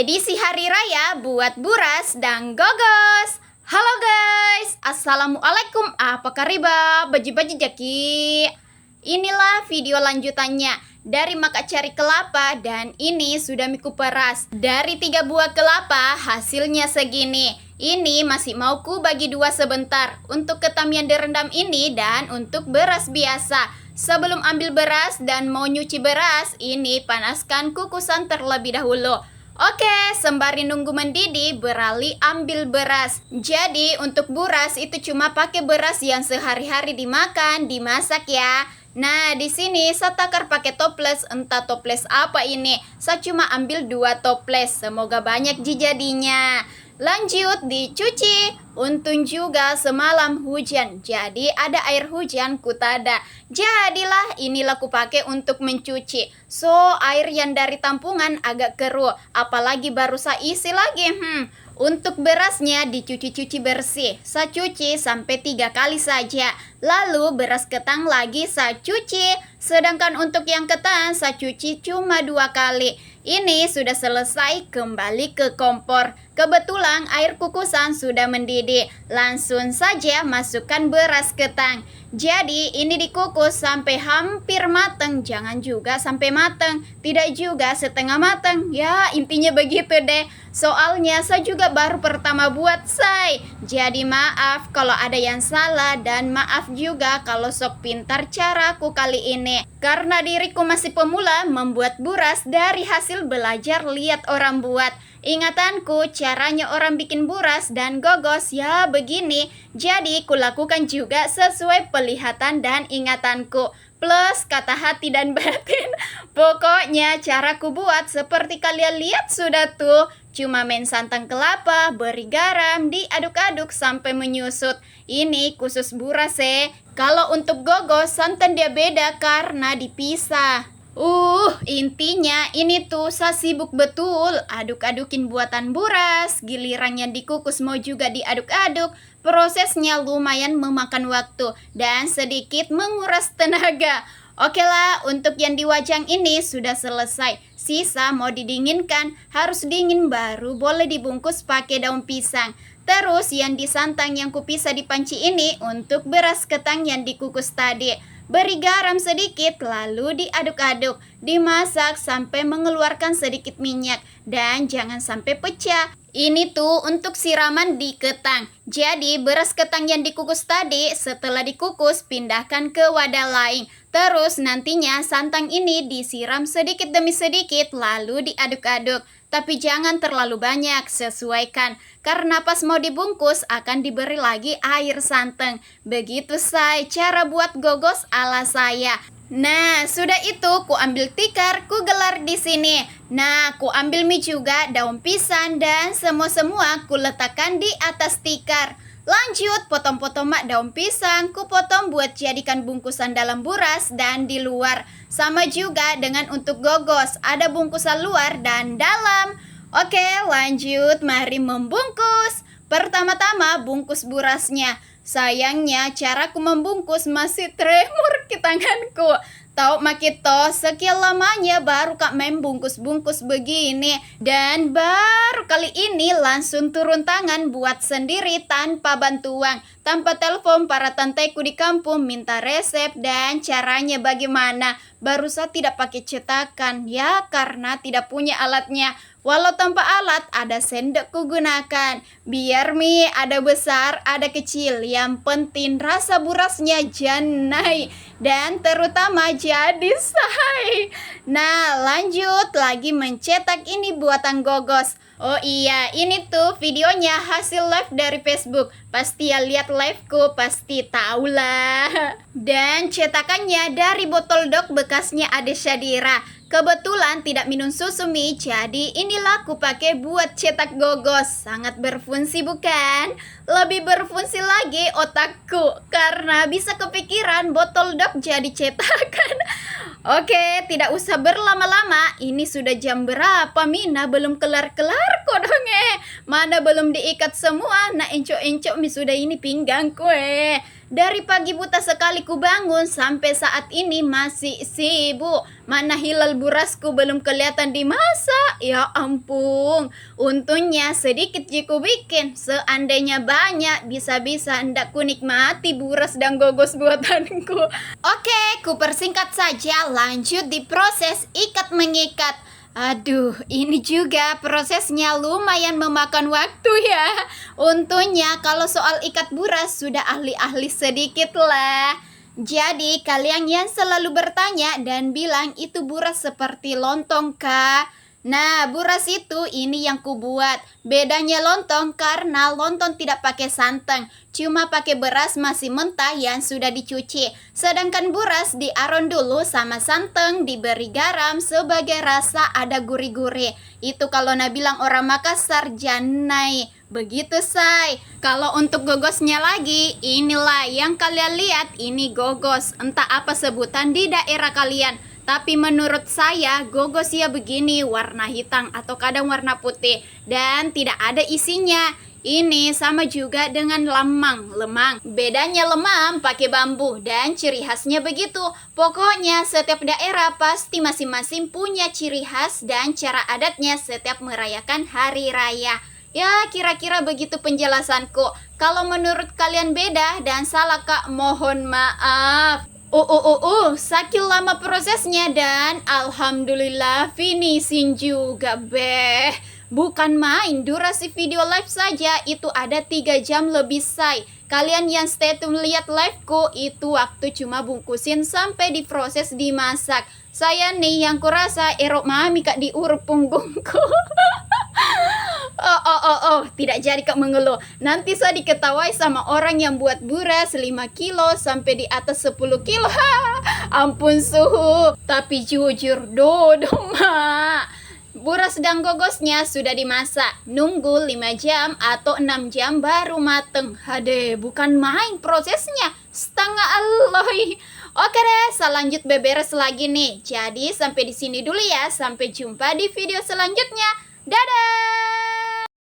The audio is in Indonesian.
Edisi Hari Raya buat Buras dan Gogos. Halo guys, Assalamualaikum, apa kabar? Baju-baju jaki. Inilah video lanjutannya dari Maka Cari Kelapa, dan ini sudah miku peras. Dari 3 buah kelapa hasilnya segini. Ini masih mau ku bagi 2 sebentar. Untuk ketam yang direndam ini dan untuk beras biasa. Sebelum ambil beras dan mau nyuci beras, ini panaskan kukusan terlebih dahulu. Oke, sembari nunggu mendidih, beralih ambil beras. Jadi untuk buras itu cuma pakai beras yang sehari-hari dimakan, dimasak ya. Nah, di sini saya takar pakai toples, entah toples apa ini. Saya cuma ambil 2 toples, semoga banyak jadinya. Lanjut dicuci. Untung juga semalam hujan, jadi ada air hujan kutada. Jadilah inilah ku pakai untuk mencuci. So, air yang dari tampungan agak keruh, apalagi baru saya isi lagi. Untuk berasnya dicuci-cuci bersih. Saya cuci sampai 3 kali saja. Lalu beras ketan lagi saya cuci. Sedangkan untuk yang ketan saya cuci cuma 2 kali. Ini sudah selesai, kembali ke kompor. Kebetulan air kukusan sudah mendidih. Langsung saja masukkan beras ketan. Jadi ini dikukus sampai hampir matang. Jangan juga sampai matang, tidak juga setengah matang. Ya, intinya begitu deh. Soalnya saya juga baru pertama buat say. Jadi maaf kalau ada yang salah, dan maaf juga kalau sok pintar caraku kali ini. Karena diriku masih pemula membuat buras dari hasil belajar lihat orang buat. Ingatanku caranya orang bikin buras dan gogos ya begini. Jadi kulakukan juga sesuai pelihatan dan ingatanku. Plus kata hati dan batin. Pokoknya caraku buat seperti kalian lihat sudah tuh. Cuma main santan kelapa, beri garam, diaduk-aduk sampai menyusut. Ini khusus buras Kalau untuk gogos santan dia beda karena dipisah. Intinya ini tuh saya sibuk betul aduk-adukin buatan buras. Giliran yang dikukus mau juga diaduk-aduk. Prosesnya lumayan memakan waktu dan sedikit menguras tenaga. Oke lah, untuk yang di wajang ini sudah selesai. Sisa mau didinginkan, harus dingin baru boleh dibungkus pakai daun pisang. Terus yang disantang yang kupisah di panci ini untuk beras ketan yang dikukus tadi. Beri garam sedikit lalu diaduk-aduk. Dimasak sampai mengeluarkan sedikit minyak dan jangan sampai pecah. Ini tuh untuk siraman di ketang. Jadi beras ketang yang dikukus tadi setelah dikukus pindahkan ke wadah lain. Terus nantinya santan ini disiram sedikit demi sedikit lalu diaduk-aduk. Tapi jangan terlalu banyak, sesuaikan. Karena pas mau dibungkus akan diberi lagi air santan. Begitu say cara buat gogos ala saya. Nah, sudah itu ku ambil tikar, ku gelar di sini. Nah, ku ambil mie juga, daun pisang dan semua ku letakkan di atas tikar. Lanjut potong-potong daun pisang, ku potong buat jadikan bungkusan dalam buras dan di luar. Sama juga dengan untuk gogos, ada bungkusan luar dan dalam. Oke, lanjut, mari membungkus. Pertama-tama bungkus burasnya. Sayangnya caraku membungkus masih tremor ke tanganku. Tahu makito, sekian lamanya baru kak main bungkus-bungkus begini. Dan baru kali ini langsung turun tangan buat sendiri tanpa bantuan. Tanpa telepon para tanteku di kampung minta resep dan caranya bagaimana. Baru saya tidak pakai cetakan ya karena tidak punya alatnya. Walau tanpa alat ada sendok ku gunakan. Biar mie ada besar ada kecil. Yang penting rasa burasnya janai. Dan terutama jadi say. Nah lanjut lagi mencetak ini buatan gogos. Oh iya, ini tuh videonya hasil live dari Facebook. Pasti ya lihat liveku, pasti tahu lah. Dan cetakannya dari botol dok bekasnya Ade Syadira. Kebetulan tidak minum susu mie, jadi inilah aku pakai buat cetak gogos. Sangat berfungsi bukan? Lebih berfungsi lagi otakku, karena bisa kepikiran botol dok jadi cetakan. Oke, tidak usah berlama-lama. Ini sudah jam berapa, Mina? Belum kelar-kelar kok dong Mana belum diikat semua. Nah, encok-encok mi sudah ini pinggangku Dari pagi buta sekali ku bangun sampai saat ini masih sibuk. Mana hilal burasku belum kelihatan dimasak. Ya ampun. Untungnya sedikit jiku bikin. Seandainya banyak bisa-bisa hendak ku nikmati buras dan gogos buatanku. Oke, ku persingkat saja. Lanjut di proses ikat mengikat. Aduh, ini juga prosesnya lumayan memakan waktu ya. Untungnya kalau soal ikat buras sudah ahli-ahli sedikit lah. Jadi kalian yang selalu bertanya dan bilang itu buras seperti lontong kah? Nah, buras itu ini yang ku buat. Bedanya lontong karena lontong tidak pakai santan, cuma pakai beras masih mentah yang sudah dicuci. Sedangkan buras diaron dulu sama santan, diberi garam sebagai rasa ada gurih-gurih. Itu kalau bilang orang Makassar janai. Begitu say. Kalau untuk gogosnya lagi, inilah yang kalian lihat, ini gogos. Entah apa sebutan di daerah kalian. Tapi menurut saya gogos ya begini, warna hitam atau kadang warna putih dan tidak ada isinya. Ini sama juga dengan lemang. Bedanya lemang pakai bambu dan ciri khasnya begitu. Pokoknya setiap daerah pasti masing-masing punya ciri khas dan cara adatnya setiap merayakan hari raya. Ya kira-kira begitu penjelasanku. Kalau menurut kalian beda dan salah kak, mohon maaf. Sakit lama prosesnya dan alhamdulillah finishing juga beh. Bukan main, durasi video live saja itu ada 3 jam lebih say. Kalian yang stay tune lihat liveku itu waktu cuma bungkusin sampai diproses dimasak. Saya nih yang kurasa erok mami kak diurut punggungku. Tidak jadi kak mengeluh. Nanti saya diketawai sama orang yang buat buras 5 kilo sampai di atas 10 kilo. Ampun suhu. Tapi jujur, dodong mak. Buras dan gogosnya sudah dimasak. Nunggu 5 jam atau 6 jam baru mateng. Hade, bukan main prosesnya. Setengah alloy. Oke deh, selanjut beberes lagi nih. Jadi sampai di sini dulu ya. Sampai jumpa di video selanjutnya. Dadah!